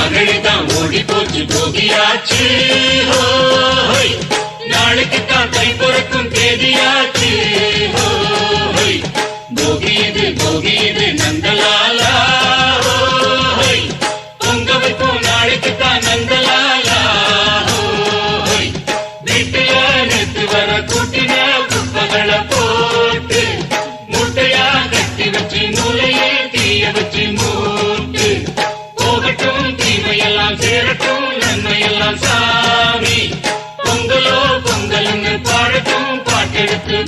மார்கழிதான் ஓடி போச்சு போகியாச்சு நாளைக்குத்தான் கை பிறக்கும் தேதியாச்சு போகியது நந்தலாலா பொங்க வைப்போம் நாளைக்குத்தான் நந்தலாலா வீட்டுல நேற்று வர கூட்டின குப்பகளை போட்டு மூட்டையா கட்டி வச்சு நூலையே தீய வச்சு மூட்டு போகட்டும் தீமையெல்லாம் சேரட்டும் நன்மையெல்லாம் சாமி பொங்கலோ பொங்கல்னு பாடட்டும் பாட்டெடுத்து